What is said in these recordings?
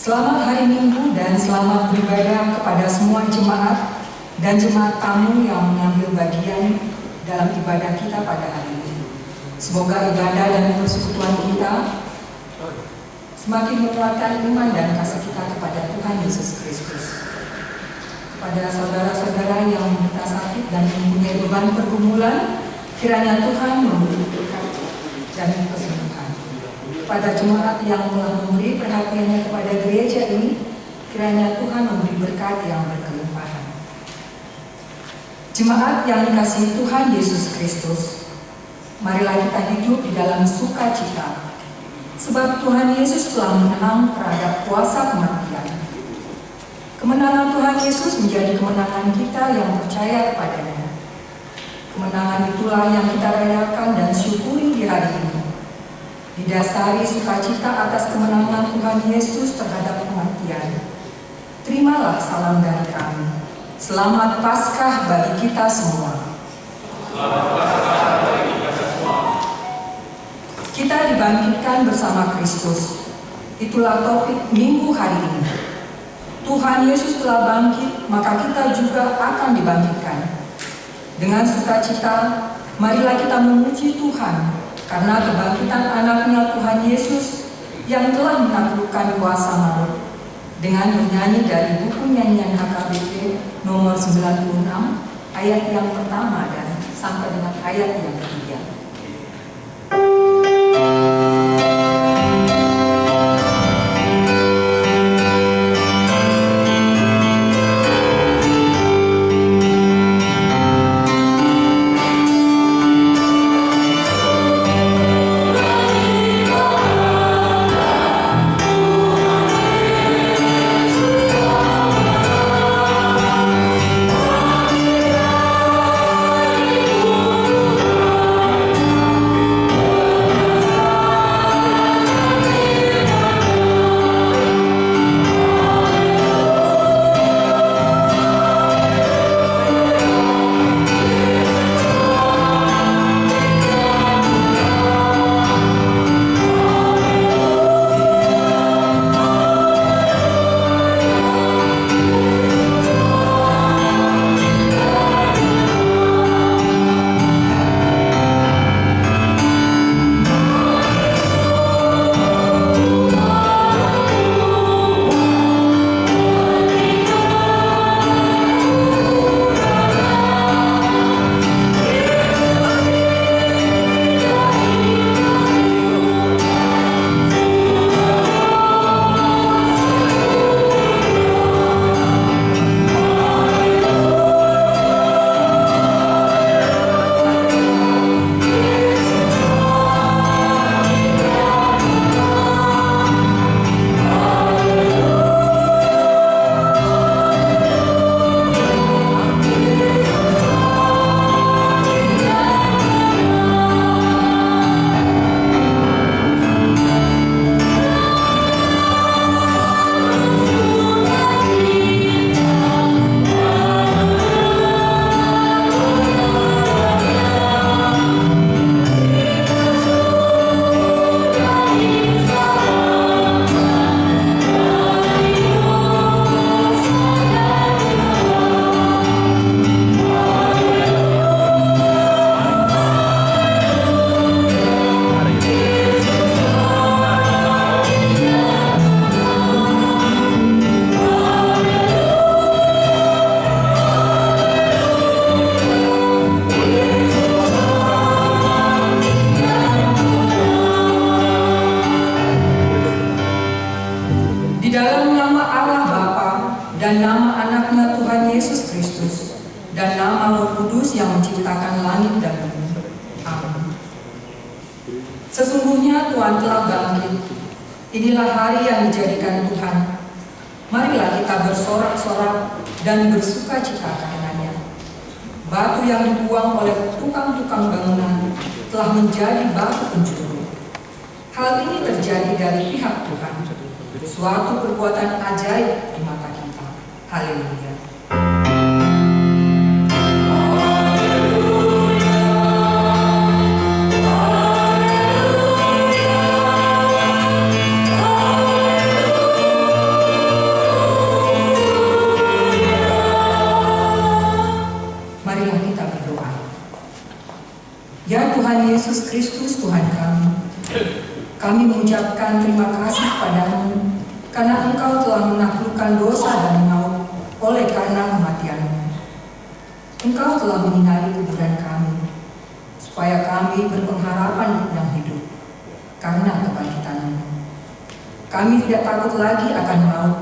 Selamat hari Minggu dan selamat beribadah kepada semua jemaat dan jemaat tamu yang mengambil bagian dalam ibadah kita pada hari ini. Semoga ibadah dan persekutuan kita semakin menguatkan iman dan kasih kita kepada Tuhan Yesus Kristus. Kepada saudara-saudara yang menderita sakit dan mempunyai beban pergumulan, kiranya Tuhan memberi berkat dan kesembuhan. Pada jemaat yang telah memberi perhatiannya kepada gereja ini, kiranya Tuhan memberi berkat yang berkelimpahan. Jemaat yang dikasihi Tuhan Yesus Kristus, marilah kita hidup di dalam sukacita, sebab Tuhan Yesus telah menang terhadap kuasa kematian. Kemenangan Tuhan Yesus menjadi kemenangan kita yang percaya kepadanya. Kemenangan itulah yang kita rayakan dan syukuri di hari ini. Didasari sukacita atas kemenangan Tuhan Yesus terhadap kematian. Terimalah salam dari kami. Selamat Paskah bagi kita semua. Selamat Paskah bagi kita semua. Kita dibangkitkan bersama Kristus. Itulah topik minggu hari ini. Tuhan Yesus telah bangkit, maka kita juga akan dibangkitkan. Dengan sukacita, marilah kita memuji Tuhan karena kebangkitan anaknya Tuhan Yesus yang telah menaklukkan kuasa maut. Dengan bernyanyi dari buku nyanyian HKBP nomor 96 ayat yang pertama dan sampai dengan ayat yang ketiga. Sesungguhnya Tuhan telah bangkit. Inilah hari yang dijadikan Tuhan. Marilah kita bersorak-sorak dan bersuka-cita karenanya. Batu yang dibuang oleh tukang-tukang bangunan telah menjadi batu penjuru. Hal ini terjadi dari pihak Tuhan. Suatu perbuatan ajaib di mata kita. Haleluya. Haleluya. berterima kasih kepadamu karena Engkau telah menaklukkan dosa dan maut oleh karena kematian-Mu. Engkau telah menyinari kuburan kami, supaya kami berpengharapan yang hidup karena kebangkitan-Mu. Kami tidak takut lagi akan maut,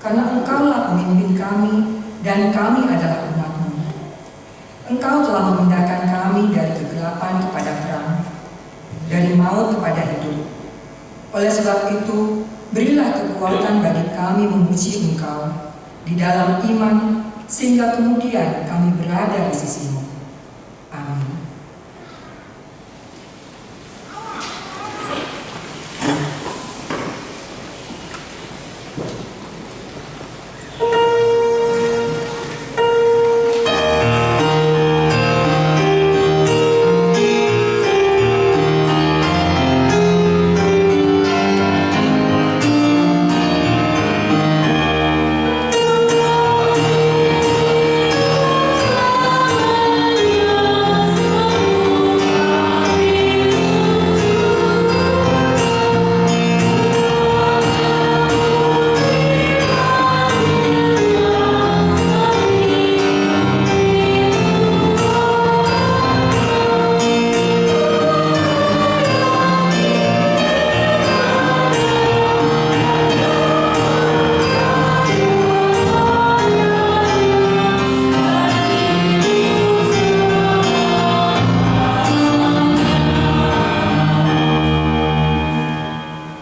karena Engkaulah pemimpin kami dan kami adalah umat-Mu. Engkau telah memindahkan kami dari kegelapan kepada terang, dari maut kepada hidup. Oleh sebab itu, berilah kekuatan bagi kami memuji Engkau di dalam iman, sehingga kemudian kami berada di sisi-Mu. Amin.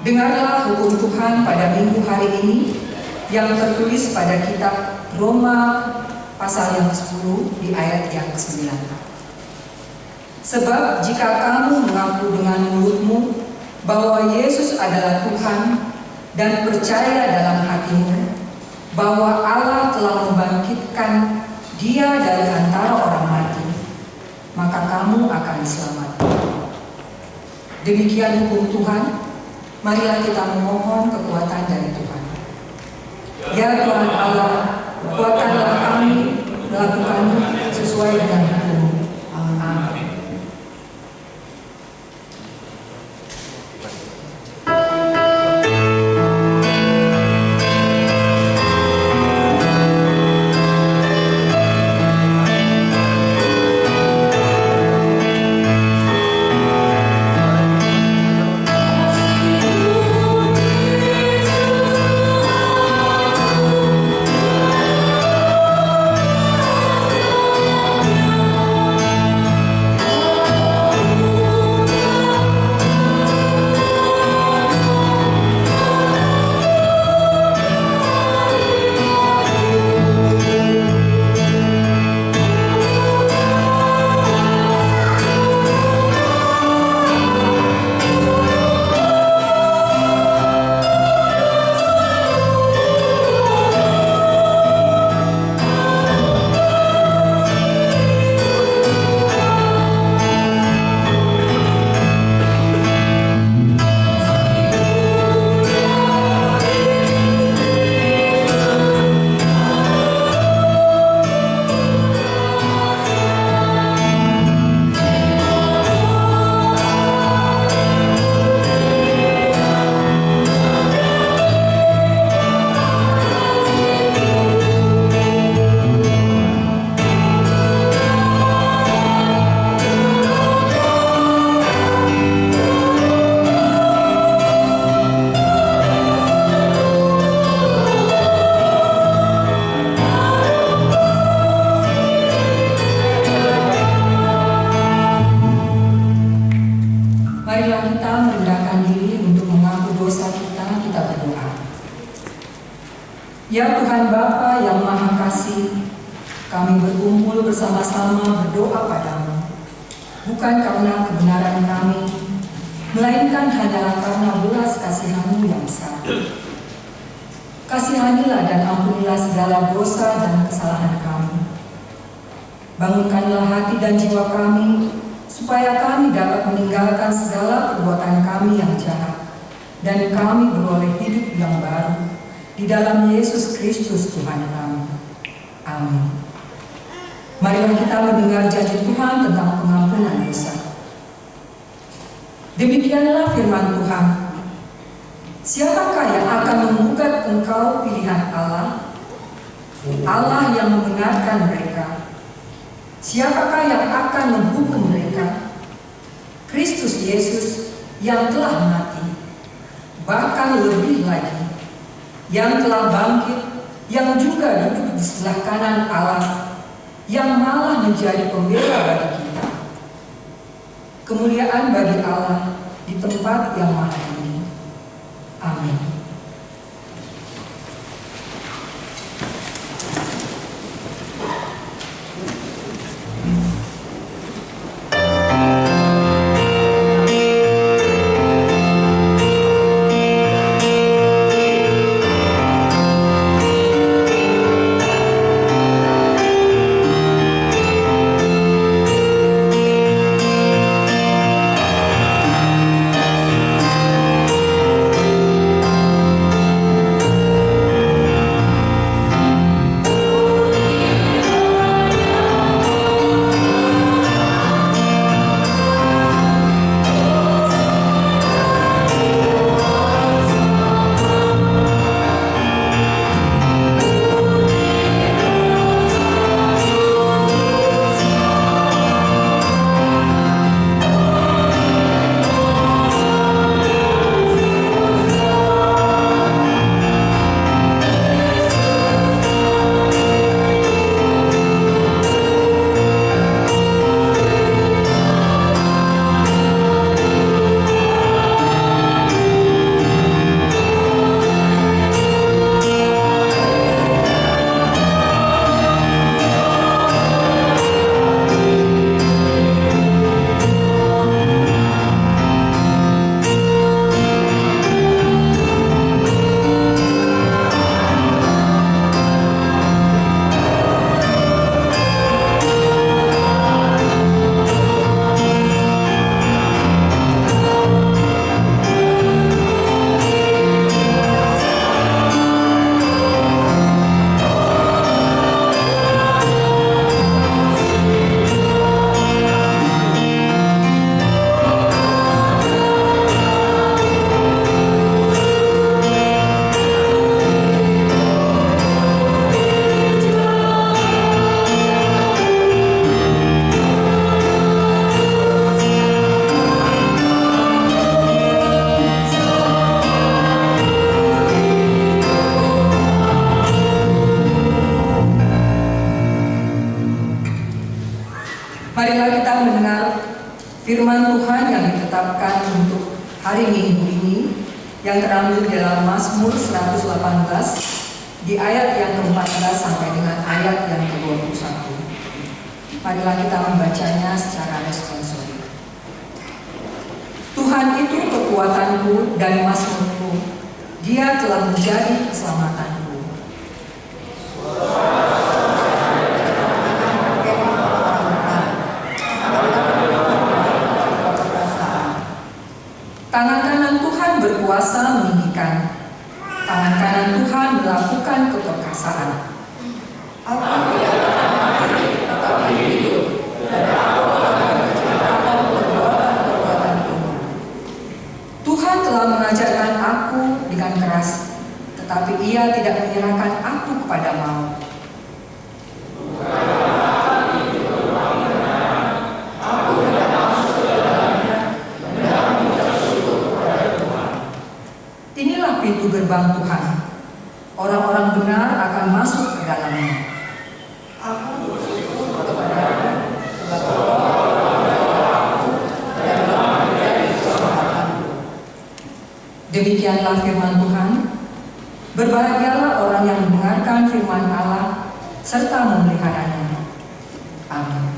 Dengarlah hukum Tuhan pada minggu hari ini yang tertulis pada kitab Roma pasal yang ke-10 di ayat yang ke-9. Sebab jika kamu mengaku dengan mulutmu bahwa Yesus adalah Tuhan dan percaya dalam hatimu bahwa Allah telah membangkitkan Dia dari antara orang mati, maka kamu akan diselamatkan. Demikian hukum Tuhan. Marilah kita memohon kekuatan dari Tuhan. Ya Tuhan Allah, kuatkanlah kami melakukannya sesuai dengan hukum-Mu. Amin. Ya Tuhan Bapa yang Maha Kasih, kami berkumpul bersama-sama berdoa padamu, bukan karena kebenaran kami, melainkan hanyalah karena belas kasihan-Mu yang besar. Kasihanilah dan ampunilah segala dosa dan kesalahan kami. Bangunkanlah hati dan jiwa kami, supaya kami dapat meninggalkan segala perbuatan kami yang jahat, dan kami beroleh hidup yang baru di dalam Yesus Kristus Tuhan kami. Amin. Marilah kita mendengar janji Tuhan tentang pengampunan dosa. Demikianlah firman Tuhan. Siapakah yang akan menggugat engkau pilihan Allah? Allah yang membenarkan mereka. Siapakah yang akan menghukum mereka? Kristus Yesus yang telah mati, bahkan lebih lagi, yang telah bangkit, yang juga duduk di sebelah kanan Allah, yang malah menjadi pembela bagi kita. Kemuliaan bagi Allah di tempat yang maha tinggi. Amin. Marilah kita mendengar firman Tuhan yang ditetapkan untuk hari Minggu ini yang terambil dalam Mazmur 118 di ayat yang ke-14 sampai dengan ayat yang ke-21. Marilah kita membacanya secara responsif. Tuhan itu kekuatanku dan mazmurku, Dia telah menjadi keselamatanku. Tangan kanan Tuhan berkuasa meninggikan. Tangan kanan Tuhan melakukan keperkasaan. Tuhan telah mengajarkan aku dengan keras, tetapi Ia tidak menyerahkan aku kepada maut. Inilah pintu gerbang Tuhan. Orang-orang benar akan masuk ke dalamnya. Demikianlah firman Tuhan. Berbahagialah orang yang mendengarkan firman Allah serta memeliharanya. Amin.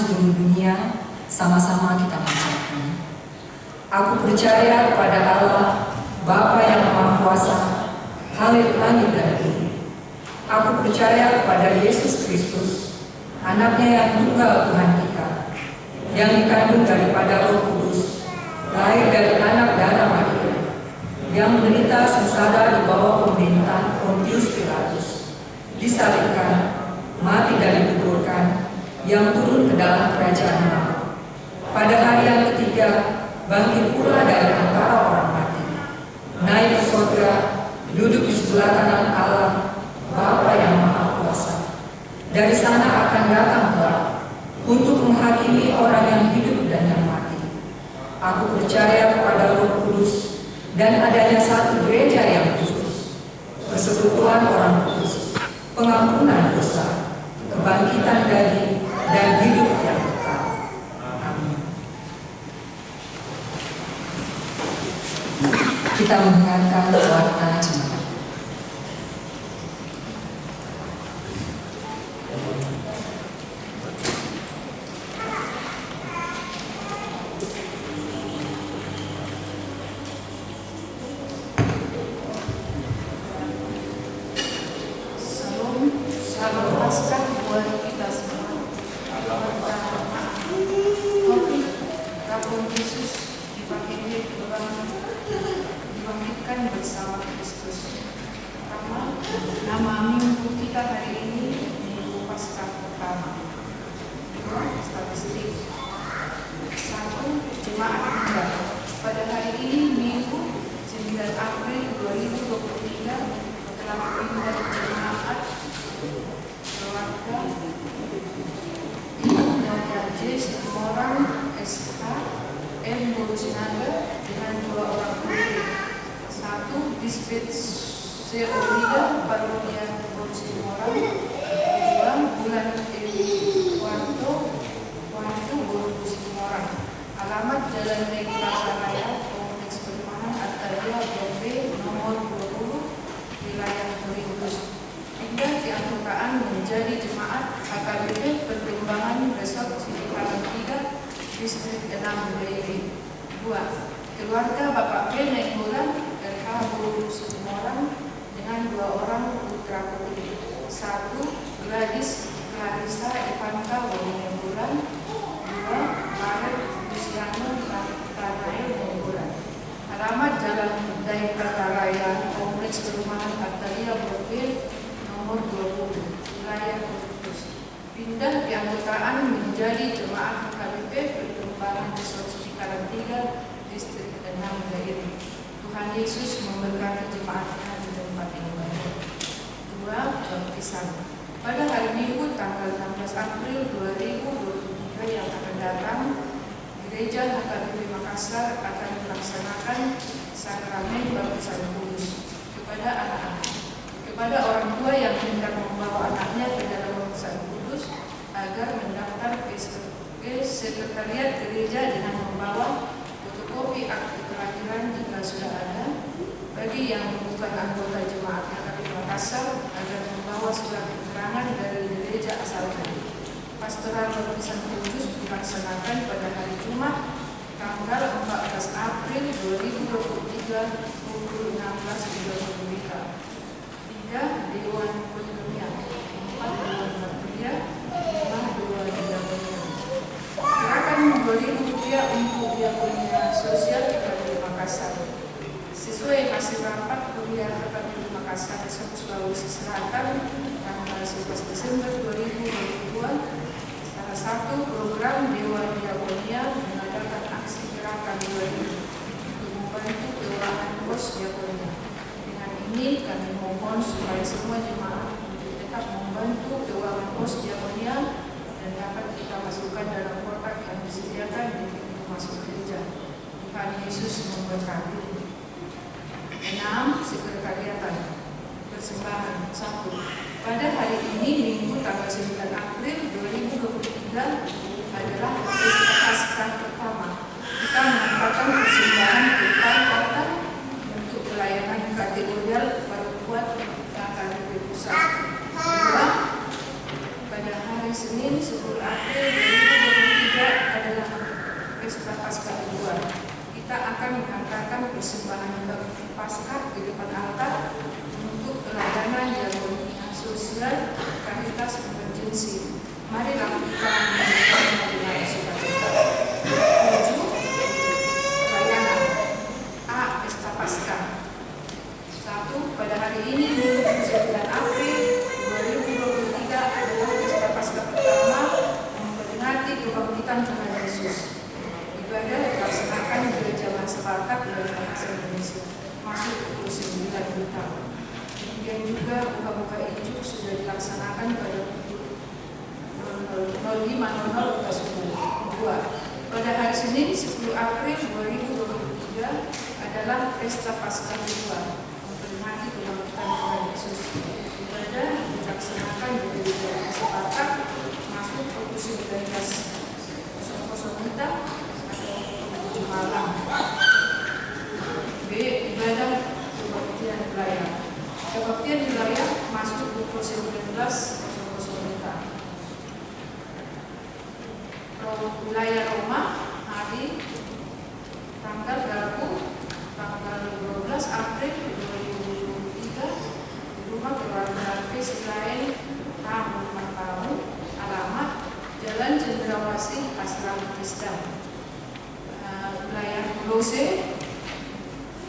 seluruh dunia, sama-sama kita mengucapkan. Aku percaya kepada Allah, Bapa yang Maha Kuasa, Halik langit dan bumi. Aku percaya kepada Yesus Kristus, Anaknya yang tunggal Tuhan kita, yang dikandung daripada Roh Kudus, lahir dari anak darah Maria, yang menderita sengsara di bawah pemerintahan Pontius Pilatus, disalibkan, mati dan dikuburkan, yang turun ke dalam kerajaan maut. Pada hari yang ketiga, bangkit pula dari antara orang mati, naik ke surga, duduk di sebelah kanan Allah, Bapa yang Maha Kuasa. Dari sana akan datang kelak untuk menghakimi orang yang hidup dan yang mati. Aku percaya kepada Roh Kudus dan adanya satu gereja yang khusus, persekutuan orang kudus, pengampunan dosa, kebangkitan dari dan hidup yang kekal. Amin. Kita mendengarkan warta jemaat. Alamat Jalan Regi Pasaraya, Kompleks Perumahan Artaria Blok B nomor 20, wilayah Korintus. Pindah keanggotaan menjadi jemaat HKBP Perkembangan Resort Cikarang 3, Distrik 6 Dairi. 2. Keluarga Bapak B. Nainggolan, RH Buru Sumorang, dengan 2 orang putra putri. 1. Gladys Clarissa Ivanka Nainggolan. 2. Maret Luciano Tanae Nainggolan. Alamat Jalan Daerah Raya, Kompleks Perumahan Artaria Blok B nomor 20, wilayah Korintus. Pindah keanggotaan menjadi jemaat HKBP Perkembangan Resort Cikarang 3, Distrik 6 Dairi. Tuhan Yesus memberkati jemaatnya di tempat ini. 2. Baptisan. Pada hari Minggu tanggal 16 April 2023 yang akan datang, Gereja HKBP Makassar akan melaksanakan sakramen baptisan kudus kepada anak-anak. Kepada orang tua yang hendak membawa anaknya ke dalam baptisan kudus agar mendaftar ke sekretariat gereja dengan membawa fotokopi akte kelahiran jika sudah ada. Bagi yang bukan anggota jemaat HKBP Makassar agar membawa surat keterangan dari gereja asalnya. Pastoral baptisan kudus dilaksanakan pada hari Jumat tanggal 14 April 2023 pukul 16.30 WIB. 3. Dewan Penyuluhan. 4. Dewan Baktia. 5. Dewan Diakonia. Gerakan Rp2.000 untuk diakonia sosial HKBP Makassar. Sesuai hasil rapat kuliah HKBP Makassar Sulawesi Selatan tanggal 11 Desember 2022. Salah satu program Dewan Diakonia mengadakan aksi gerakan 2000 untuk membantu keuangan pos diakonia. Dengan ini kami mohon supaya semua jemaat untuk tetap membantu keuangan pos diakonia dan dapat kita masukkan dalam kotak yang disediakan di pintu masuk gereja. Tuhan Yesus memberkati. 6. Sekretariatan. Persembahan. 1. Pada hari ini Minggu tanggal 9 April 2023 adalah pesta Paskah pertama. Kita menempatkan persembahan total total untuk pelayanan kategorial perempuan HKBP Pusat. 2. Pada hari Senin 10 April 2023 dilaksanakan pada pukul 05.00 waktu subuh. 2. Pada hari Senin 10 April 2023 adalah Pesta Paskah kedua memperingati kebangkitan Tuhan Yesus. Ibadah dilaksanakan di gereja sepakat masuk produksi legalitas 00 Wita atau 7 malam. B. Ibadah kebaktian wilayah. Kebaktian wilayah masuk pukul 19.00 Wita. Wilayah Roma hari tanggal Rabu tanggal 12 April 2023 di rumah keluarga Israel tamu 5 tahun, alamat Jalan Cendrawasih Asram Kristen. Wilayah Lose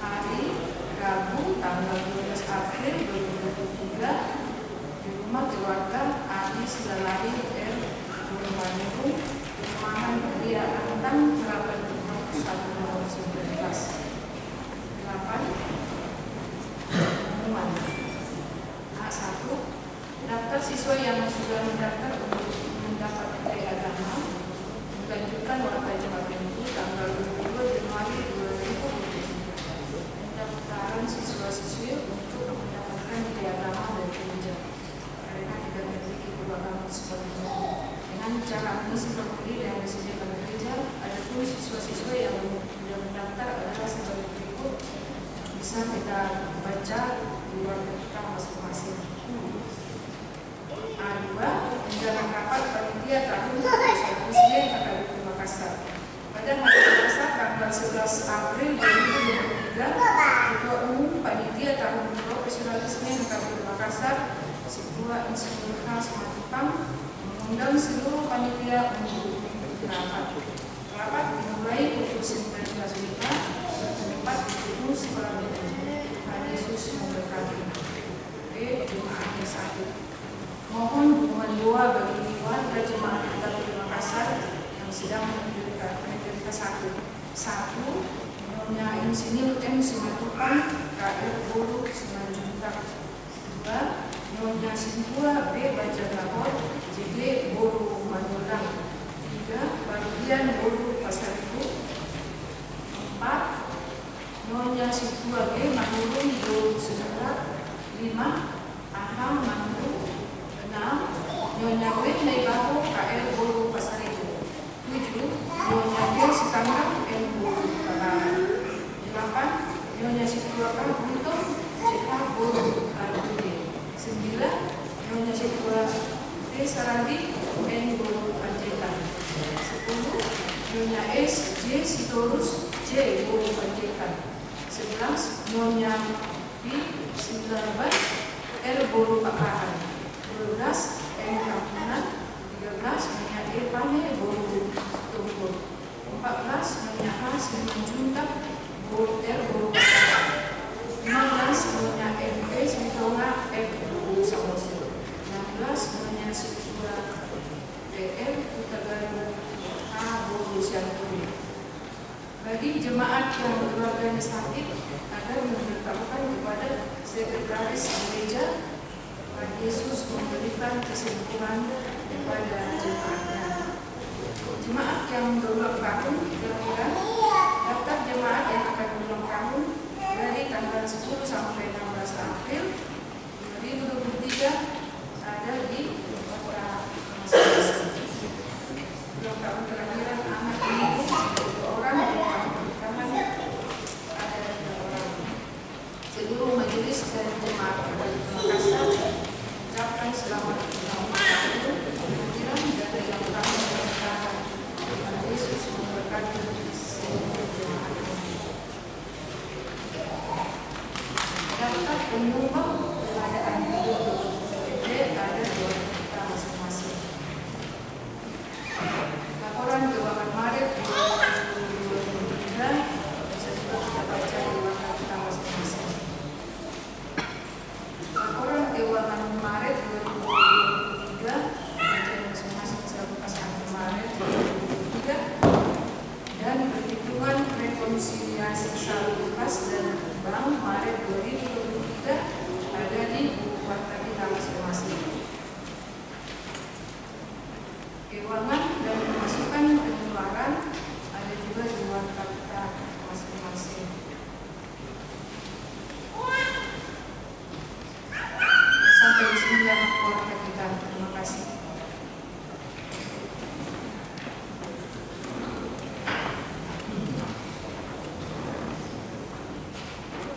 hari Rabu tanggal 12 April 2023 di rumah keluarga Adi Silalahi R. Burmanegu, Rumahan Ria Antang, Harapan Rumah 119. 8. Pengumuman. A1. Daftar siswa yang sudah mendaftar untuk mendapat nilai agama dilanjutkan warga Jemaat Minggu tanggal 22 Januari 2023. Pendaftaran siswa-siswi untuk mendapatkan nilai agama dari gereja karena tidak memiliki agama seperti itu. Dengan cara mengisi formulir yang disediakan gereja, adapun siswa-siswa yang sudah mendaftar adalah sebagai berikut. Bisa kita baca di warga kita masing-masing. A2. Menjalankan rapat panitia tahun 2021 AKBP Makassar. Pada hari Selasa tanggal 11 April 2023, Ketua Umum Panitia Tahun Profesionalisme AKBP Makassar, Ketua Insinyur H. Simatupang, mengundang seluruh panitia untuk mengikuti rapat. Rapat dimulai pukul 19 Wita bertempat di gedung sekolah manajemen. Tuhan Yesus memberkati. B. Jemaat yang sakit. Mohon dukungan doa bagi warga jemaat AKBP Makassar yang sedang menderita sakit. 1. Nyonya Insinyur M. Simatupang, KR Bolu Simanjuntak. 2. Nyonya Sintua B. Banjarnagor, JG Bolu Mandolang. 3. Bagian Bolu Pasaribu. 4. Nyonya Sintua B. Manurung Bolu Sejarah. 5. Aham Manurung. 6. Nyonya W. Naibaho KL Bolu Pasaribu. 7. Nyonya G. Sitanggang M. Bolu Kabaran. 8. Nyonya Sintua K. Buntung JH Bolu Kalude. 9. Nyonya Sintua T. Sarandi N. Bolu Panjaitan. 10. Nyonya S. J. Sitorus J. Bolu Panjaitan. 11. Nyonya B. Sindarban R. Bolu Pakahan. 12. M. Kampunan. 13. Nyonya E. Pane Bolu Tumpul. 14. Nyonya H. Simanjuntak Bolu R. Bolu Pakahan. 15. Nyonya M. P. Sintora F. Bolu Samosir. 16. Nyonya Sintua PR Utagaru A. Bolu Sianturi. Bagi jemaat yang keluarganya sakit agar memberitahukan kepada sekretaris gereja, Tuhan Yesus memberikan kesembuhan kepada jemaatnya. Jemaat yang berulang tahun kira-kira daftar jemaat yang akan berulang tahun dari tanggal 10 sampai 16 April 2023 ada di kota masing-masing. Ulang tahun kelahiran anak ini 2 orang, ulang tahun pernikahan ada 2 orang. Seluruh majelis dan jemaat Makassar ucapkan selamat ulang tahun kelahiran dan yang tahun pernikahan. Tuhan Yesus memberkati seluruh jemaat ini. Daftar penyumbang pengadaan hidup ada 2 kita masing-masing. Laporan keuangan Maret 2023 bisa juga kita baca di warga kita masing-masing. Laporan keuangan Maret 2023 baca masing-masing selama 1 Maret 2023 dan perhitungan rekonsiliasi saldo kas dan bank Maret 2023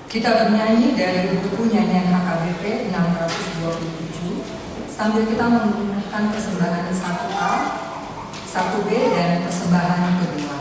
Kita bernyanyi dari buku nyanyian HKBP 627 sambil kita menggunakan persembahan 1A, 1B dan persembahan kedua.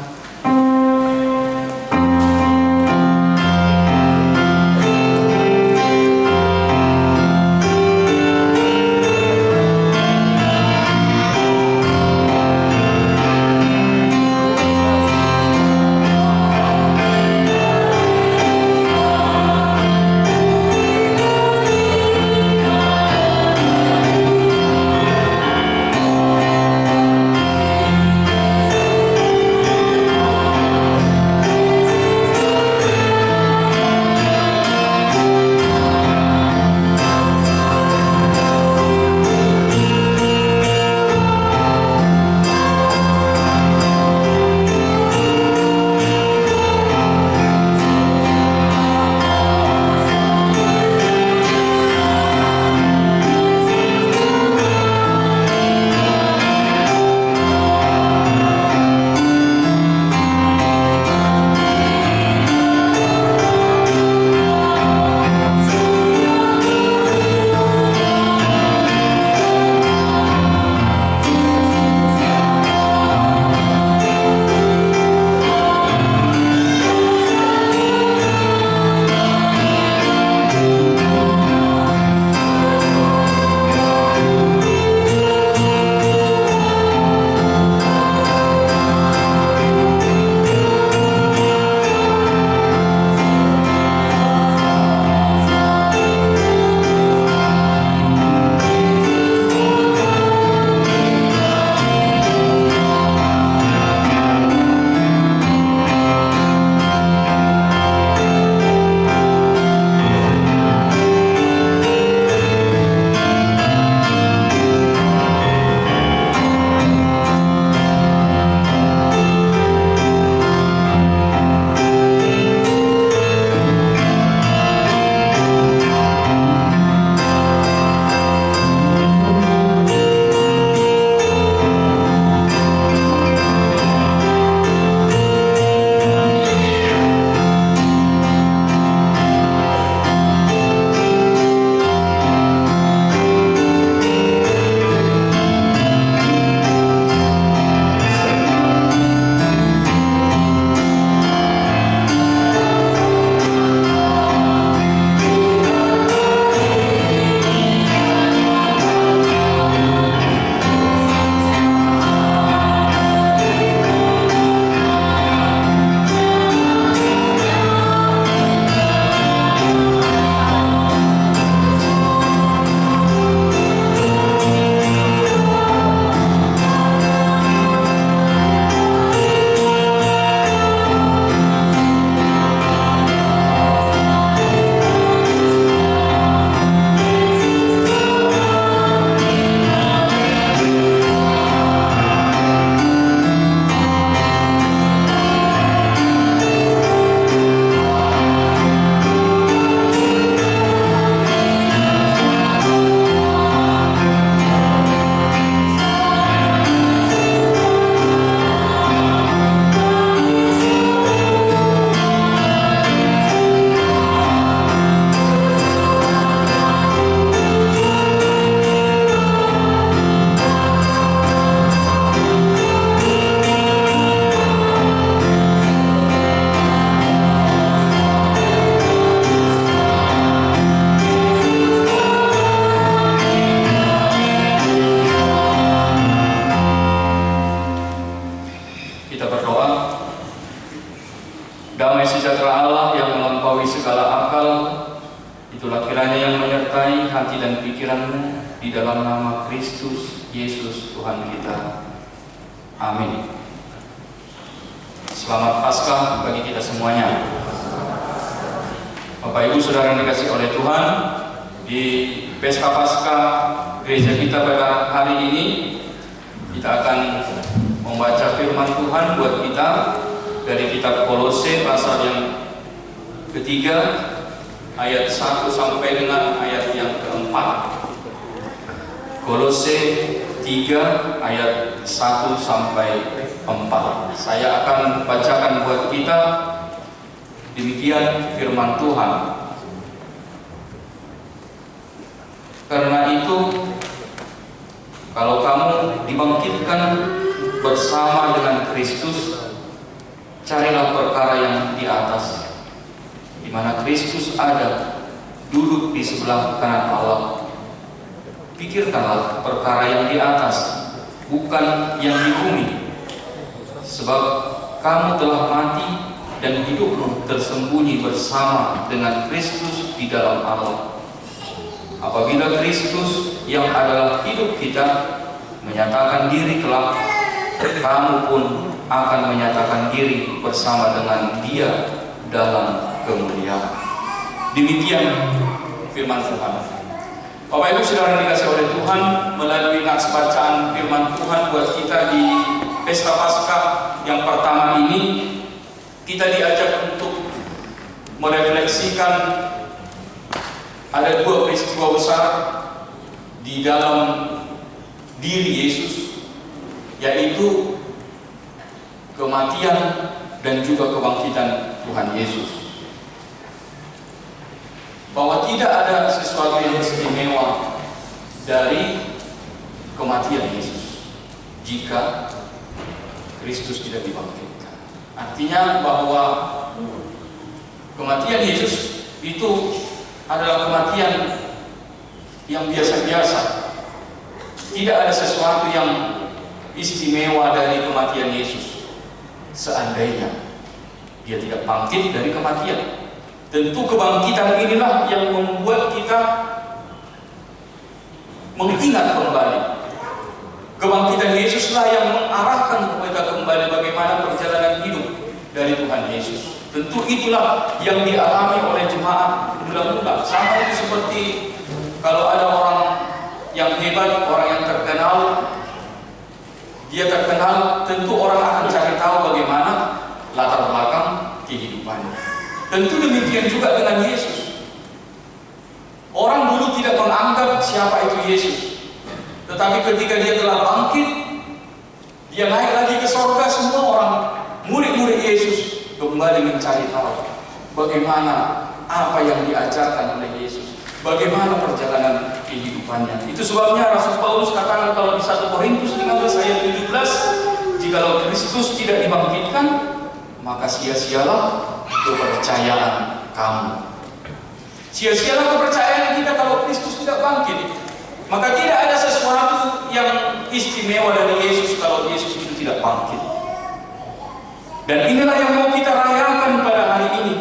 Damai sejahtera Allah yang melampaui segala akal, itulah kiranya yang menyertai hati dan pikiranmu di dalam nama Kristus Yesus Tuhan kita. Amin. Selamat Paskah bagi kita semuanya. Bapak Ibu Saudara yang dikasihi oleh Tuhan, di Pesta Paskah gereja kita pada hari ini kita akan membaca firman Tuhan buat kita dari kitab Kolose pasal yang ketiga ayat 1 sampai dengan ayat yang keempat. Kolose 3 ayat 1 sampai 4. Saya akan bacakan buat kita. Demikian firman Tuhan. Karena itu, kalau kamu dibangkitkan bersama dengan Kristus, carilah perkara yang di atas, di mana Kristus ada, duduk di sebelah kanan Allah. Pikirkanlah perkara yang di atas, bukan yang di bumi. Sebab kamu telah mati dan hidupmu tersembunyi bersama dengan Kristus di dalam Allah. Apabila Kristus yang adalah hidup kita menyatakan diri kelak, kamu pun akan menyatakan diri bersama dengan Dia dalam kemuliaan. Demikian firman Tuhan. Bapak Ibu Saudara dikasih oleh Tuhan, melalui nats bacaan firman Tuhan buat kita di Pesta Paskah yang pertama ini, kita diajak untuk merefleksikan ada dua peristiwa besar di dalam diri Yesus, yaitu kematian dan juga kebangkitan Tuhan Yesus. Bahwa tidak ada sesuatu yang istimewa dari kematian Yesus jika Kristus tidak dibangkitkan. Artinya bahwa kematian Yesus itu adalah kematian yang biasa-biasa. Tidak ada sesuatu yang istimewa dari kematian Yesus. Seandainya Dia tidak bangkit dari kematian, tentu kebangkitan inilah yang membuat kita mengingat kembali. Kebangkitan Yesuslah yang mengarahkan kita kembali bagaimana perjalanan hidup dari Tuhan Yesus. Tentu itulah yang dialami oleh jemaat mula-mula. Sama itu seperti kalau ada orang yang hebat, orang yang terkenal, dia terkenal, tentu orang akan cari tahu bagaimana latar belakang kehidupannya. Tentu demikian juga dengan Yesus. Orang dulu tidak menganggap siapa itu Yesus, tetapi ketika Dia telah bangkit, Dia naik lagi ke surga, semua orang murid-murid Yesus kembali mencari tahu bagaimana apa yang diajarkan oleh Yesus, bagaimana perjalanan kehidupannya. Itu sebabnya Rasul Paulus katakan kalau di 1 Korintus 15 ayat 17, jikalau Kristus tidak dibangkitkan, maka sia-sialah kepercayaan kamu. Sia-sialah kepercayaan kita kalau Kristus tidak bangkit. Maka tidak ada sesuatu yang istimewa dari Yesus kalau Yesus itu tidak bangkit. Dan inilah yang mau kita rayakan pada hari ini.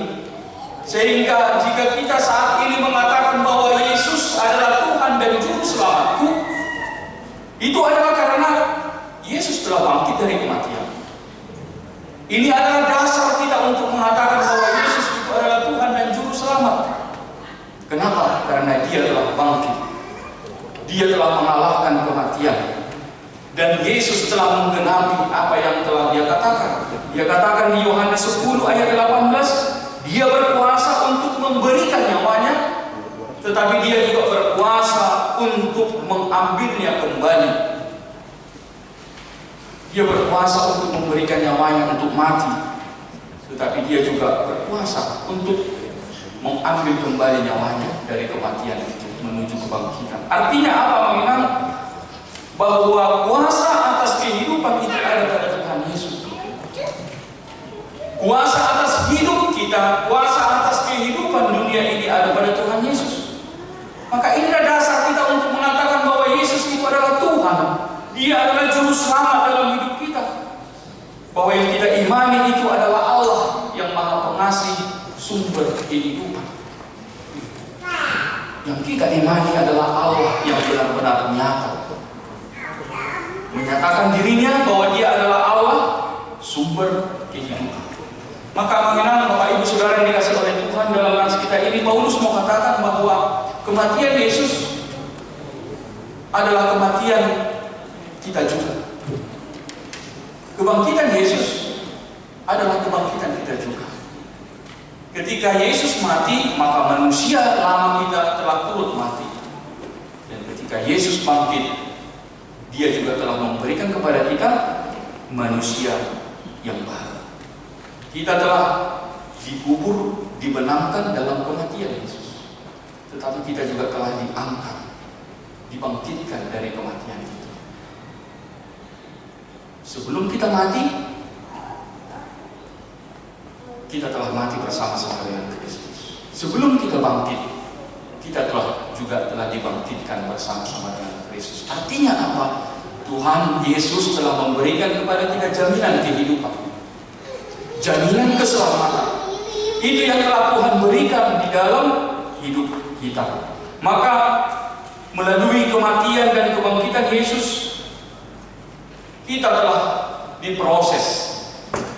Sehingga jika kita saat ini mengatakan bahwa Yesus adalah Tuhan dan Juru Selamatku, itu adalah karena Yesus telah bangkit dari kematian. Ini adalah dasar kita untuk mengatakan bahwa Yesus itu adalah Tuhan dan Juru Selamat. Kenapa? Karena Dia telah bangkit. Dia telah mengalahkan kematian. Dan Yesus telah menggenapi apa yang telah Dia katakan. Dia katakan di Yohanes 10 ayat 18, Dia berkuasa untuk memberikan nyawanya, tetapi Dia juga berkuasa untuk mengambilnya kembali. Dia berkuasa untuk memberikan nyawanya untuk mati, tetapi Dia juga berkuasa untuk mengambil kembali nyawanya dari kematian itu menuju kebangkitan. Artinya apa, mengingat bahwa kuasa atas kehidupan itu ada pada Tuhan Yesus. Kuasa atas hidup kita, kuasa atas kehidupan dunia ini ada pada Tuhan Yesus. Maka inilah dasar kita untuk mengatakan bahwa Yesus itu adalah Tuhan. Dia adalah Juru Selamat dalam hidup kita. Bahwa yang kita imani itu adalah Allah yang Maha Pengasih, sumber kehidupan. Yang kita imani adalah Allah yang benar-benar nyata, menyatakan dirinya bahwa Dia adalah Allah, sumber kehidupan. Maka mengenal Bapak Ibu Saudara yang dikasih oleh Tuhan, dalam nats kita ini Paulus mau katakan bahwa kematian Yesus adalah kematian kita juga. Kebangkitan Yesus adalah kebangkitan kita juga. Ketika Yesus mati, maka manusia lama kita telah turut mati. Dan ketika Yesus bangkit, Dia juga telah memberikan kepada kita manusia yang baru. Kita telah dikubur, dibenamkan dalam kematian Yesus, tetapi kita juga telah diangkat dibangkitkan dari kematian itu. Sebelum kita mati, kita telah mati bersama-sama dengan Kristus. Sebelum kita bangkit, kita telah dibangkitkan bersama-sama dengan Kristus. Artinya apa? Tuhan Yesus telah memberikan kepada kita jaminan kehidupan, jaminan keselamatan. Itu yang telah Tuhan berikan di dalam hidup kita. Maka melalui kematian dan kebangkitan Yesus, kita telah diproses.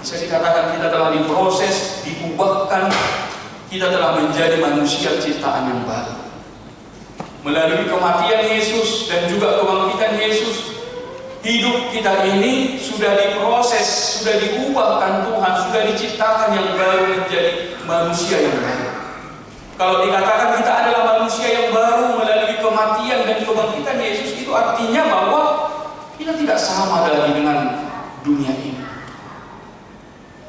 Bisa dikatakan kita telah diproses, diubahkan, kita telah menjadi manusia ciptaan yang baru. Melalui kematian Yesus dan juga kebangkitan Yesus, hidup kita ini sudah diproses, sudah diubahkan Tuhan, sudah diciptakan yang baru menjadi manusia yang baru. Kalau dikatakan kita adalah manusia yang baru melalui kematian dan kebangkitan Yesus, itu artinya bahwa kita tidak sama lagi dengan dunia ini.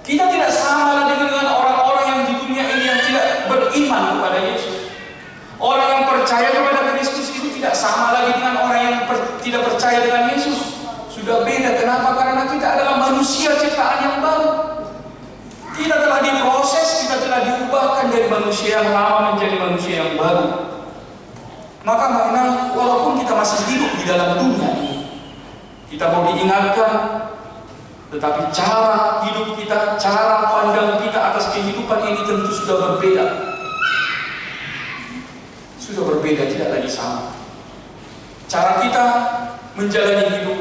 Kita tidak sama lagi dengan orang-orang yang di dunia ini yang tidak beriman kepada Yesus. Orang yang percaya kepada Kristus itu tidak sama lagi dengan orang yang tidak percaya dengan Yesus. Sudah beda. Kenapa? Karena kita adalah manusia ciptaan yang baru. Kita telah diproses, kita telah diubahkan dari manusia yang lama menjadi manusia yang baru. Maka makna walaupun kita masih hidup di dalam dunia ini, kita mau diingatkan, tetapi cara hidup kita, cara pandang kita atas kehidupan ini tentu sudah berbeda. Sudah berbeda, tidak lagi sama. Cara kita menjalani hidup,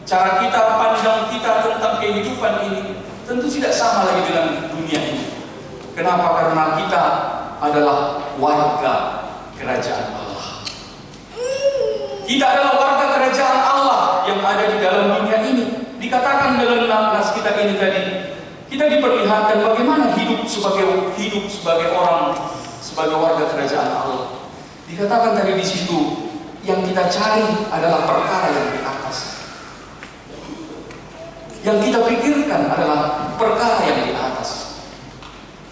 cara kita pandang kita tentang kehidupan ini tentu tidak sama lagi dengan dunia ini. Kenapa? Karena kita adalah warga kerajaan Allah. Kita adalah warga kerajaan Allah yang ada di dalam dunia ini. Dikatakan dalam nas kita ini tadi, kita diperlihatkan bagaimana hidup sebagai orang, sebagai warga kerajaan Allah. Dikatakan tadi di situ, yang kita cari adalah perkara yang di atas. Yang kita pikirkan adalah perkara yang di atas.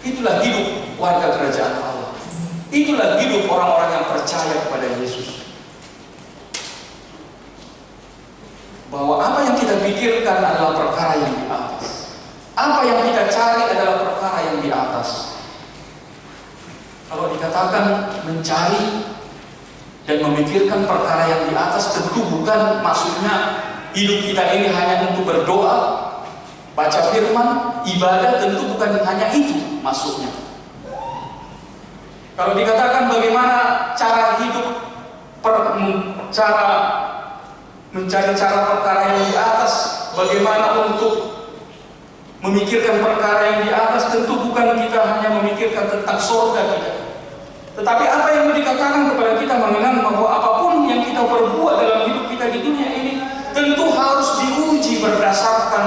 Itulah hidup warga kerajaan Allah. Itulah hidup orang-orang yang percaya kepada Yesus. Bahwa apa yang kita pikirkan adalah perkara yang di atas. Apa yang kita cari adalah perkara yang di atas. Kalau dikatakan mencari dan memikirkan perkara yang di atas, tentu bukan maksudnya hidup kita ini hanya untuk berdoa, baca firman, ibadah, tentu bukan hanya itu maksudnya. Kalau dikatakan bagaimana cara hidup, mencari cara perkara yang di atas, bagaimana untuk memikirkan perkara yang di atas, tentu bukan kita hanya memikirkan tentang surga kita. Tetapi apa yang dikatakan kepada kita mengenang bahwa apapun yang kita perbuat dalam hidup kita di dunia ini tentu harus diuji berdasarkan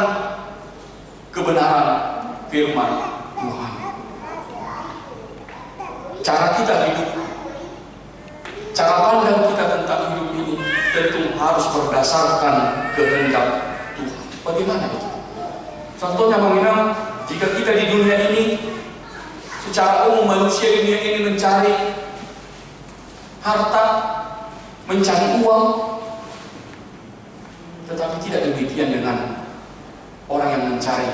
kebenaran firman Tuhan. Cara kita hidup, cara pandang kita tentang hidup ini tentu harus berdasarkan kehendak Tuhan. Bagaimana itu? Contohnya mengenang jika kita di dunia ini, secara umum manusia di dunia ini mencari harta, mencari uang, tetapi tidak demikian dengan orang yang mencari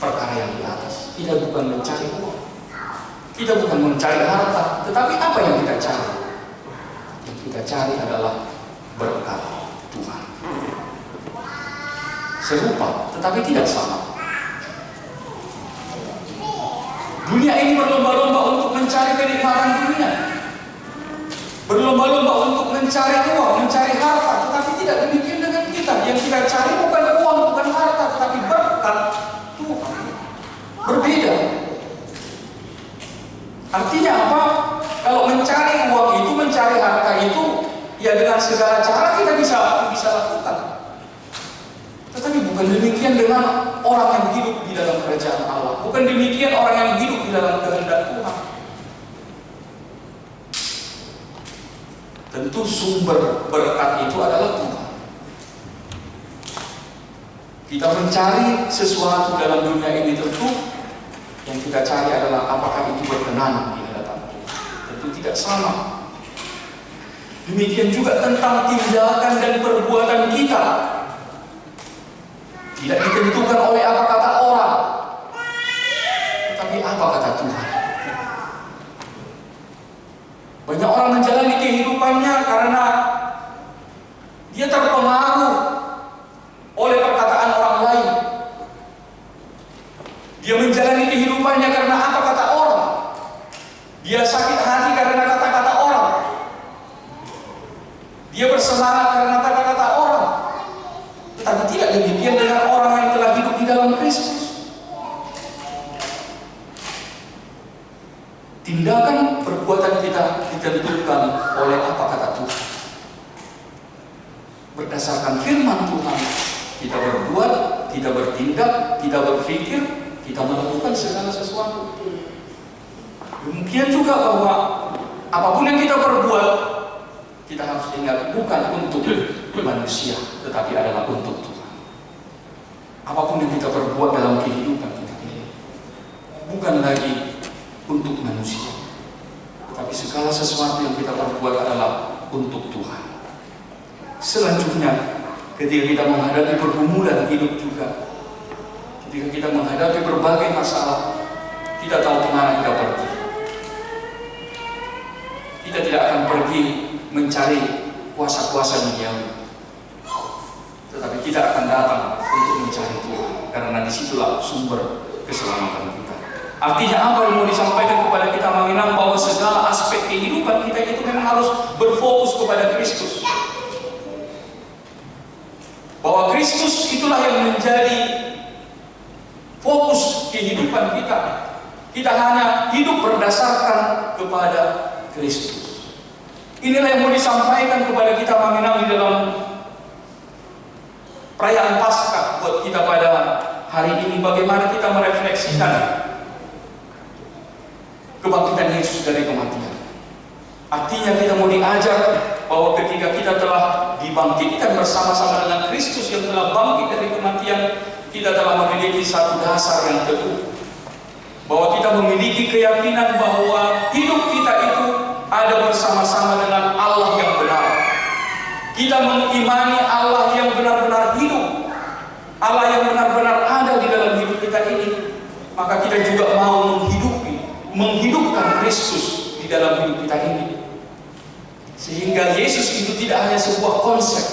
perkara yang di atas. Kita bukan mencari uang, kita bukan mencari harta, tetapi apa yang kita cari? Yang kita cari adalah berkat Tuhan. Serupa, tetapi tidak sama. Dunia ini berlomba-lomba untuk mencari kenikmatan dunia, berlomba-lomba untuk mencari uang, mencari harta, tetapi tidak demikian dengan kita. Yang kita cari bukan uang, bukan harta, tetapi berkat Tuhan. Berbeda. Artinya apa? Kalau mencari uang itu, mencari harta itu, ya dengan segala cara kita bisa lakukan. Tetapi bukan demikian dengan orang yang hidup di dalam kerajaan Allah. Bukan demikian orang yang hidup di dalam kehendak Tuhan. Tentu sumber berkat itu adalah Tuhan. Kita mencari sesuatu dalam dunia ini, tentu yang kita cari adalah apakah itu berkenan di hadapan Tuhan. Tentu tidak sama. Demikian juga tentang tindakan dan perbuatan kita. Tidak ditentukan oleh apa kata orang, tetapi apa kata Tuhan. Banyak orang menjalani kehidupannya karena dia terpengaruh oleh perkataan orang lain. Dia menjalani kehidupannya karena apa kata orang. Dia sakit hati karena kata-kata orang. Dia bersemangat karena kata-kata orang. Tetapi tidak demikian dengan orang yang telah hidup di dalam Kristus. Tindakan perbuatan kita ditentukan oleh apa kata Tuhan. Berdasarkan firman Tuhan, kita berbuat, kita bertindak, kita berpikir, kita melakukan segala sesuatu. Demikian juga bahwa apapun yang kita perbuat, kita harus ingat bukan untuk manusia, tetapi adalah untuk Tuhan. Apapun yang kita perbuat dalam kehidupan kita ini, bukan lagi untuk manusia, tetapi segala sesuatu yang kita perbuat adalah untuk Tuhan. Selanjutnya, ketika kita menghadapi pergumulan hidup juga, ketika kita menghadapi berbagai masalah, kita tahu kemana kita pergi. Kita tidak akan pergi mencari kuasa-kuasa duniawi, tetapi kita akan datang untuk mencari Tuhan, karena disitulah sumber keselamatan kita. Artinya apa yang mau disampaikan kepada kita mengenang bahwa segala aspek kehidupan kita itu memang harus berfokus kepada Kristus. Bahwa Kristus itulah yang menjadi fokus kehidupan kita. Kita hanya hidup berdasarkan kepada Kristus. Inilah yang mau disampaikan kepada kita mengenang di dalam perayaan Paskah buat kita pada hari ini. Bagaimana kita merefleksikan kebangkitan Yesus dari kematian. Artinya kita mau diajar bahwa ketika kita telah dibangkitkan bersama-sama dengan Kristus yang telah bangkit dari kematian, kita telah memiliki satu dasar yang teguh, bahwa kita memiliki keyakinan bahwa hidup kita itu ada bersama-sama dengan Allah yang benar. Kita mengimani Allah yang benar-benar hidup, Allah yang benar-benar ada di dalam hidup kita ini. Maka kita juga mau menghidupkan Kristus di dalam hidup kita ini. Sehingga Yesus itu tidak hanya sebuah konsep,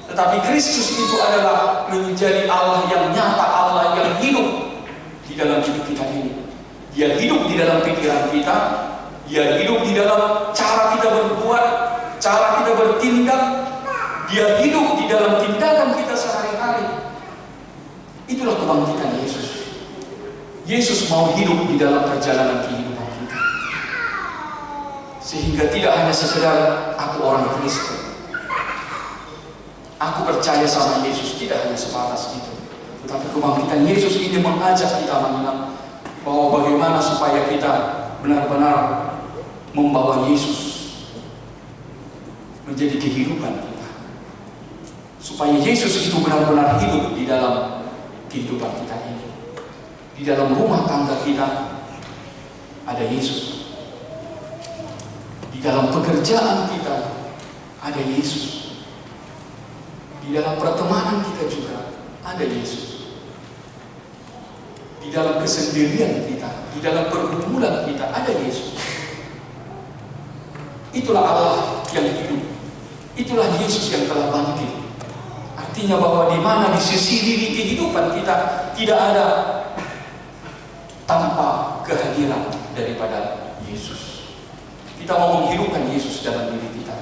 tetapi Kristus itu adalah menjadi Allah yang nyata, Allah yang hidup di dalam hidup kita ini. Dia hidup di dalam pikiran kita, Dia hidup di dalam cara kita berbuat, cara kita bertindak. Dia hidup di dalam tindakan kita sehari-hari. Itulah kebangkitan Yesus. Yesus mau hidup di dalam perjalanan kehidupan kita, sehingga tidak hanya sekedar aku orang Kristen, aku percaya sama Yesus, tidak hanya sebatas itu. Tetapi kebangkitan Yesus ini mengajak kita mengenal bahwa bagaimana supaya kita benar-benar membawa Yesus menjadi kehidupan kita, supaya Yesus itu benar-benar hidup di dalam kehidupan kita ini. Di dalam rumah tangga kita ada Yesus. Di dalam pekerjaan kita ada Yesus. Di dalam pertemanan kita juga ada Yesus. Di dalam kesendirian kita, di dalam pergumulan kita ada Yesus. Itulah Allah yang hidup. Itulah Yesus yang telah bangkit. Artinya bahwa di mana di sisi diri kehidupan kita tidak ada tanpa kehadiran daripada Yesus. Kita mau menghidupkan Yesus dalam diri kita.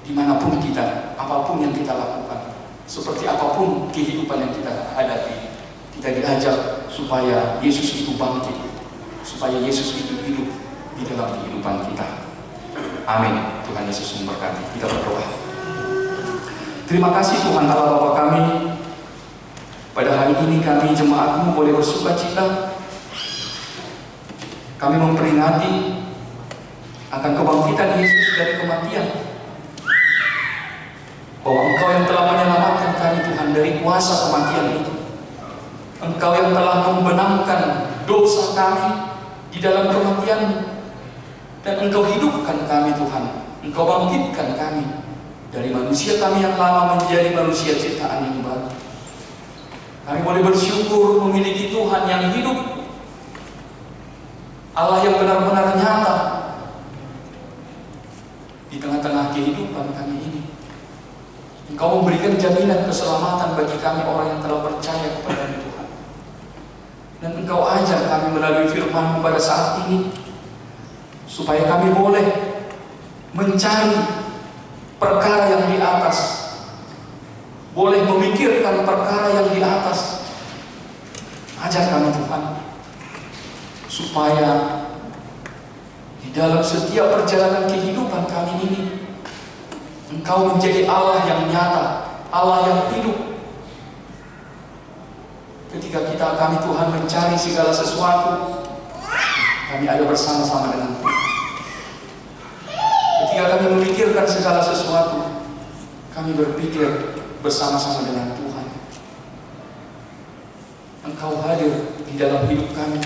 Dimanapun kita, apapun yang kita lakukan, seperti apapun kehidupan yang kita hadapi, kita diajak supaya Yesus itu bangkit, supaya Yesus itu hidup di dalam kehidupan kita. Amin. Tuhan Yesus memberkati. Kita berdoa. Terima kasih Tuhan Allah Bapa kami. Pada hari ini kami jemaat-Mu boleh bersukacita. Kami memperingati akan kebangkitan Yesus dari kematian. Bahwa Engkau yang telah menyelamatkan kami Tuhan dari kuasa kematian itu. Engkau yang telah membenamkan dosa kami di dalam kematian. Dan Engkau hidupkan kami Tuhan Engkau bangkitkan kami dari manusia kami yang lama menjadi manusia ciptaan yang baru. Kami boleh bersyukur memiliki Tuhan yang hidup, Allah yang benar-benar nyata di tengah-tengah kehidupan kami ini. Engkau memberikan jaminan keselamatan bagi kami orang yang telah percaya kepada Tuhan. Dan Engkau ajar kami melalui firman-Mu pada saat ini, supaya kami boleh mencari perkara yang di atas, boleh memikirkan perkara yang di atas. Ajar kami Tuhan, supaya di dalam setiap perjalanan kehidupan kami ini, Engkau menjadi Allah yang nyata, Allah yang hidup. Ketika kami Tuhan mencari segala sesuatu, kami ada bersama-sama dengan Tuhan. Ketika kami memikirkan segala sesuatu, kami berpikir bersama-sama dengan Tuhan. Engkau hadir di dalam hidup kami,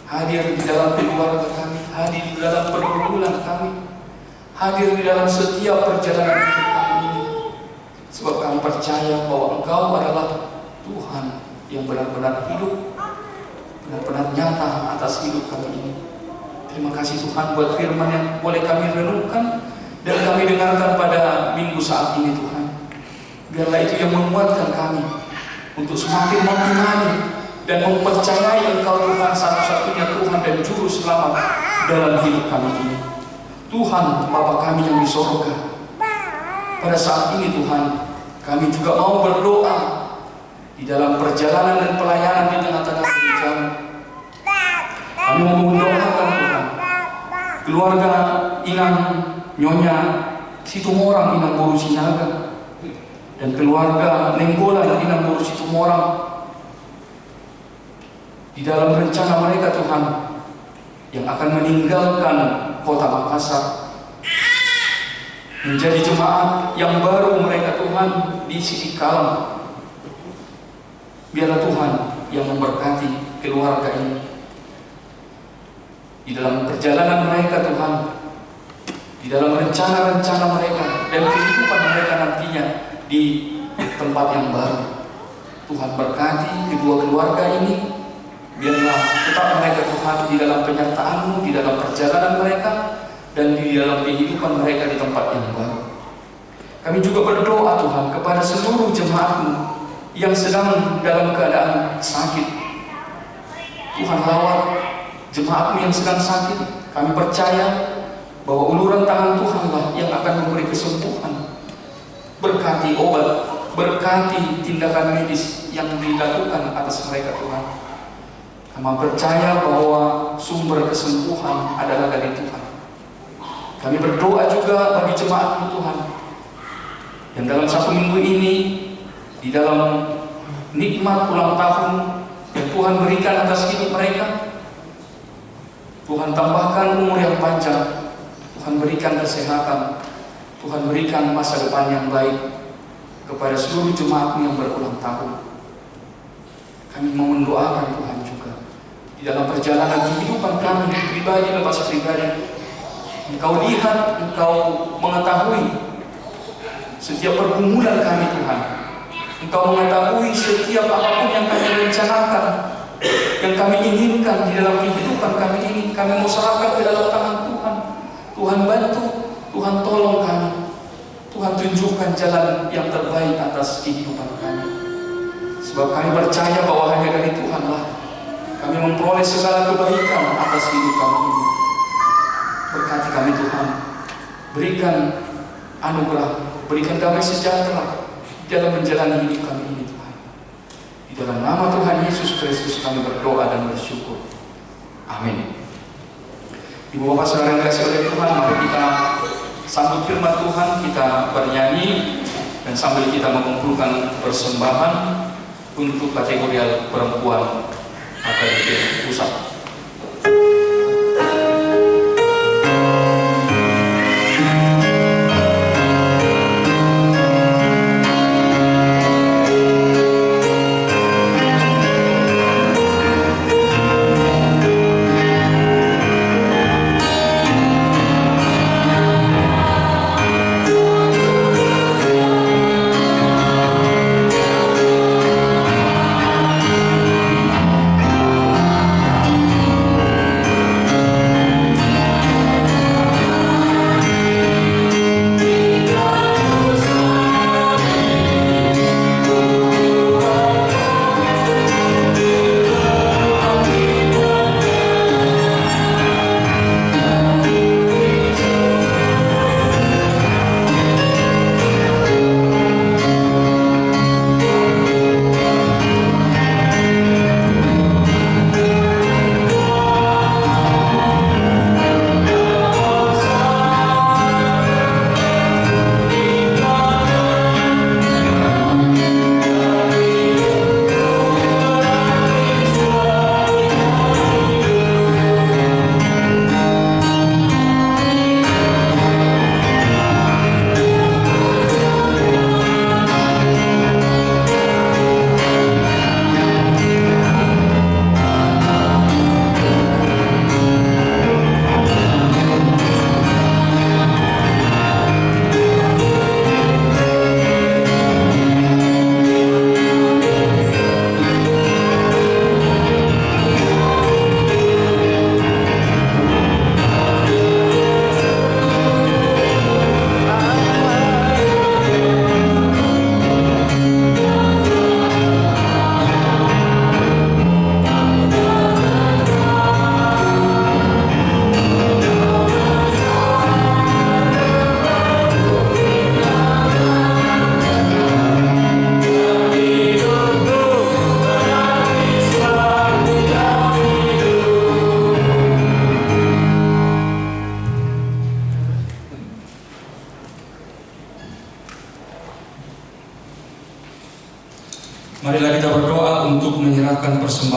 hadir di dalam keluarga kami, hadir di dalam pergumulan kami, hadir di dalam setiap perjalanan hidup kami ini. Sebab kami percaya bahwa Engkau adalah Tuhan yang benar-benar hidup, benar-benar nyata atas hidup kami ini. Terima kasih Tuhan buat firman yang boleh kami renungkan dan kami dengarkan pada minggu saat ini Tuhan. Biarlah itu yang menguatkan kami untuk semakin mengimani dan mempercayai Engkau Tuhan satu-satunya Tuhan dan Juru Selamat dalam hidup kami ini. Tuhan Bapa kami yang di sorga, pada saat ini Tuhan, kami juga mau berdoa di dalam perjalanan dan pelayanan di tengah-tengah gereja. Kami mau mendoakan Tuhan keluarga Inang Nyonya Situmorang Inang Boru Sinaga dan keluarga Nenggolan Inang Boru Situmorang di dalam rencana mereka Tuhan yang akan meninggalkan kota Makassar menjadi jemaat yang baru mereka Tuhan di Siti Kalam. Biarlah Tuhan yang memberkati keluarga ini di dalam perjalanan mereka Tuhan, di dalam rencana-rencana mereka dan kehidupan mereka nantinya di tempat yang baru. Tuhan berkati kedua keluarga ini. Biarlah tetap mereka Tuhan di dalam penyertaan-Mu, di dalam perjalanan mereka dan di dalam kehidupan mereka di tempat yang baru. Kami juga berdoa Tuhan kepada seluruh jemaat-Mu yang sedang dalam keadaan sakit. Tuhan rawat jemaat-Mu yang sedang sakit. Kami percaya bahwa uluran tangan Tuhanlah yang akan memberi kesembuhan. Berkati obat, berkati tindakan medis yang dilakukan atas mereka Tuhan. Kami percaya bahwa sumber kesembuhan adalah dari Tuhan. Kami berdoa juga bagi jemaat Tuhan yang dalam satu minggu ini di dalam nikmat ulang tahun yang Tuhan berikan atas hidup mereka. Tuhan tambahkan umur yang panjang, Tuhan berikan kesehatan, Tuhan berikan masa depan yang baik kepada seluruh jemaat yang berulang tahun. Kami mau mendoakan Tuhan juga di dalam perjalanan kehidupan kami pribadi lepas pribadi. Engkau lihat, Engkau mengetahui setiap pergumulan kami Tuhan. Engkau mengetahui setiap apapun yang kami rencanakan, yang kami inginkan di dalam kehidupan kami ini. Kami mau serahkan ke dalam tangan Tuhan. Tuhan bantu, Tuhan tolong kami. Tuhan tunjukkan jalan yang terbaik atas kehidupan kami. Sebab kami percaya bahwa hanya dari Tuhanlah kami memperoleh segala kebaikan atas hidup kami ini. Berkati kami Tuhan, berikan anugerah, berikan damai sejahtera dalam menjalani hidup kami ini Tuhan. Di dalam nama Tuhan Yesus Kristus kami berdoa dan bersyukur. Amin. Ibu bapak saudara yang dikasihi oleh Tuhan, mari kita sambut firman Tuhan, kita bernyanyi dan sambil kita mengumpulkan persembahan untuk kategori perempuan AKBP Pusat.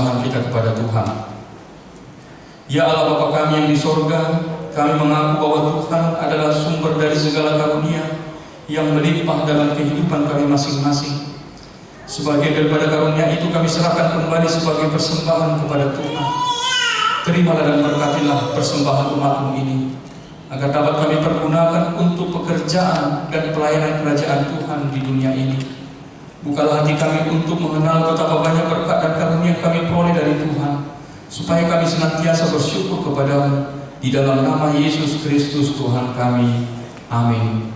persembahan kita kepada Tuhan. Ya Allah Bapa kami yang di sorga, kami mengaku bahwa Tuhan adalah sumber dari segala karunia yang melimpah dalam kehidupan kami masing-masing. Sebagai daripada karunia itu kami serahkan kembali sebagai persembahan kepada Tuhan. Terimalah dan berkatilah persembahan umat-Mu ini, agar dapat kami pergunakan untuk pekerjaan dan pelayanan kerajaan Tuhan di dunia ini. Bukalah hati kami untuk mengenal betapa banyak berkat dan karunia kami peroleh dari Tuhan, supaya kami senantiasa bersyukur kepada-Mu. Di dalam nama Yesus Kristus Tuhan kami. Amin.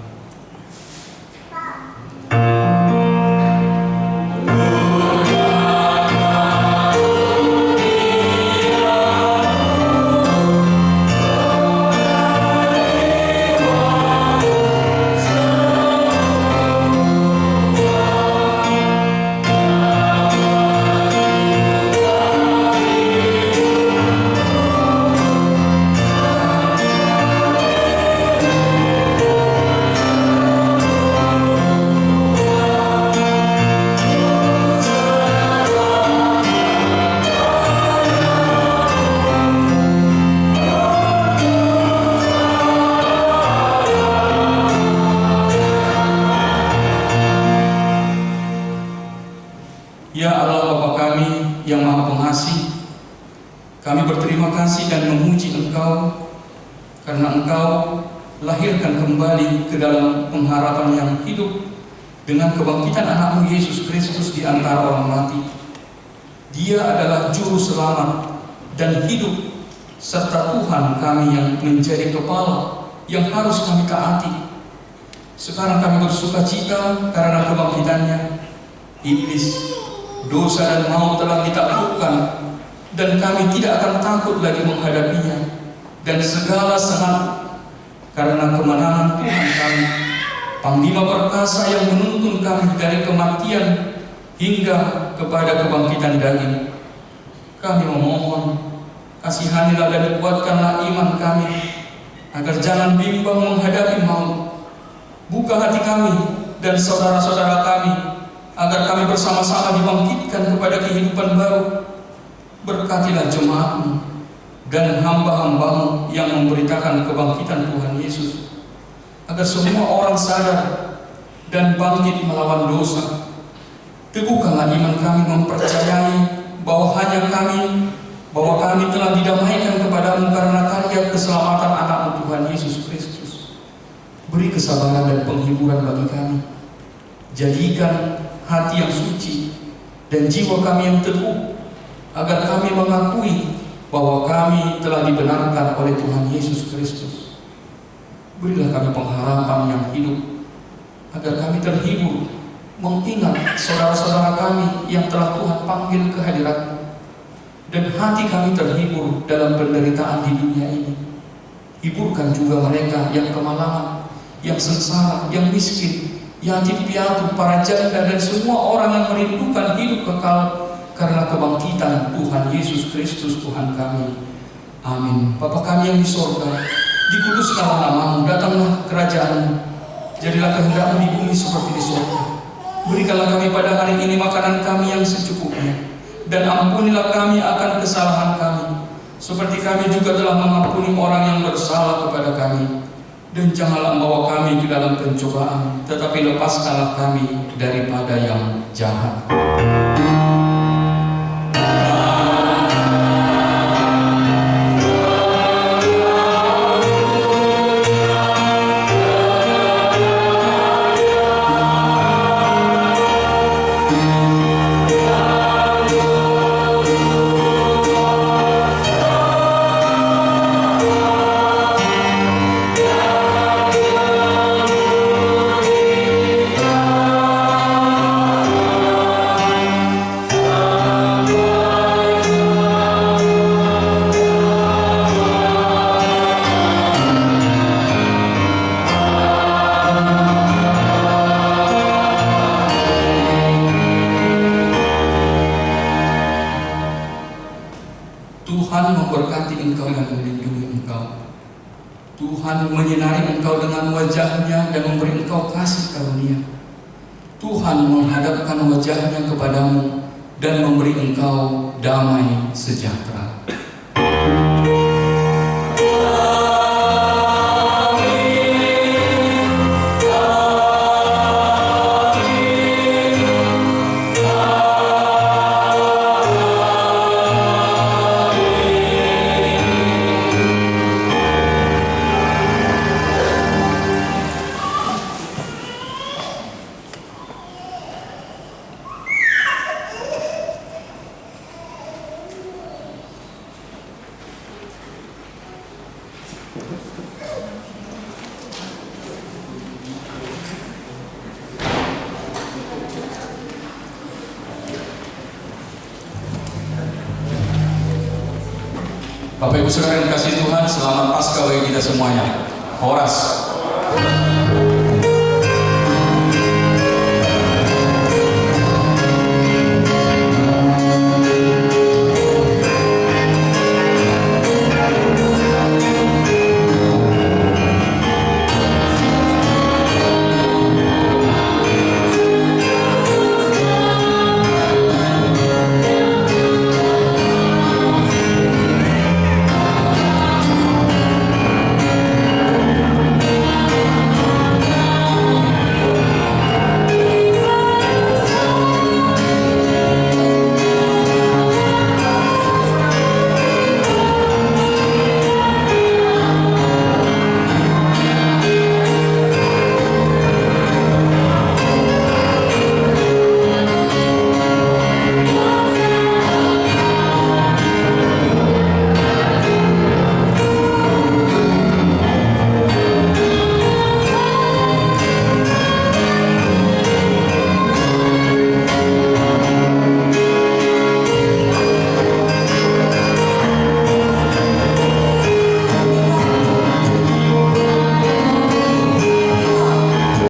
Ya Allah Bapa kami yang Maha Pengasih, kami berterima kasih dan memuji Engkau karena Engkau lahirkan kembali ke dalam pengharapan yang hidup dengan kebangkitan anak-Mu Yesus Kristus di antara orang mati. Dia adalah juru selamat dan hidup, serta Tuhan kami yang menjadi kepala yang harus kami taati. Sekarang kami bersuka cita karena kebangkitannya. Iblis, dosa dan maut telah ditaklukkan, dan kami tidak akan takut lagi menghadapinya, dan segala senang karena kemenangan Tuhan kami, Panglima perkasa yang menuntun kami dari kematian hingga kepada kebangkitan daging. Kami memohon, kasihanilah dan kuatkanlah iman kami, agar jangan bimbang menghadapi maut. Buka hati kami dan saudara-saudara kami, agar kami bersama-sama dibangkitkan kepada kehidupan baru. Berkatilah jemaat-Mu dan hamba-hamba-Mu yang memberitakan kebangkitan Tuhan Yesus, agar semua orang sadar dan bangkit melawan dosa. Teguhkanlah iman kami mempercayai bahwa kami telah didamaikan kepada-Mu karena karya keselamatan anak-Mu Tuhan Yesus Kristus. Beri kesabaran dan penghiburan bagi kami. Jadikan hati yang suci dan jiwa kami yang teguh, agar kami mengakui bahwa kami telah dibenarkan oleh Tuhan Yesus Kristus. Berilah kami pengharapan yang hidup, agar kami terhibur mengingat saudara-saudara kami yang telah Tuhan panggil ke hadirat-Mu, dan hati kami terhibur dalam penderitaan di dunia ini. Hiburkan juga mereka yang kemalangan, yang sengsara, yang miskin, yatim piatu, para janda, dan semua orang yang merindukan hidup kekal karena kebangkitan Tuhan Yesus Kristus Tuhan kami. Amin. Bapa kami yang di sorga, dikuduskanlah nama-Mu, datanglah kerajaan-Mu, jadilah kehendak-Mu di bumi seperti di sorga. Berikanlah kami pada hari ini makanan kami yang secukupnya, dan ampunilah kami akan kesalahan kami, seperti kami juga telah mengampuni orang yang bersalah kepada kami. Dan janganlah membawa kami ke dalam pencobaan, tetapi lepaskanlah kami daripada yang jahat. Tuhan memberkati engkau dan melindungi engkau. Tuhan menyinari engkau dengan wajah-Nya dan memberi engkau kasih karunia. Tuhan menghadapkan wajah-Nya kepadamu dan memberi engkau damai sejahtera. Bapak Ibu Saudara yang dikasihi Tuhan, selamat Paskah bagi kita semuanya. Horas.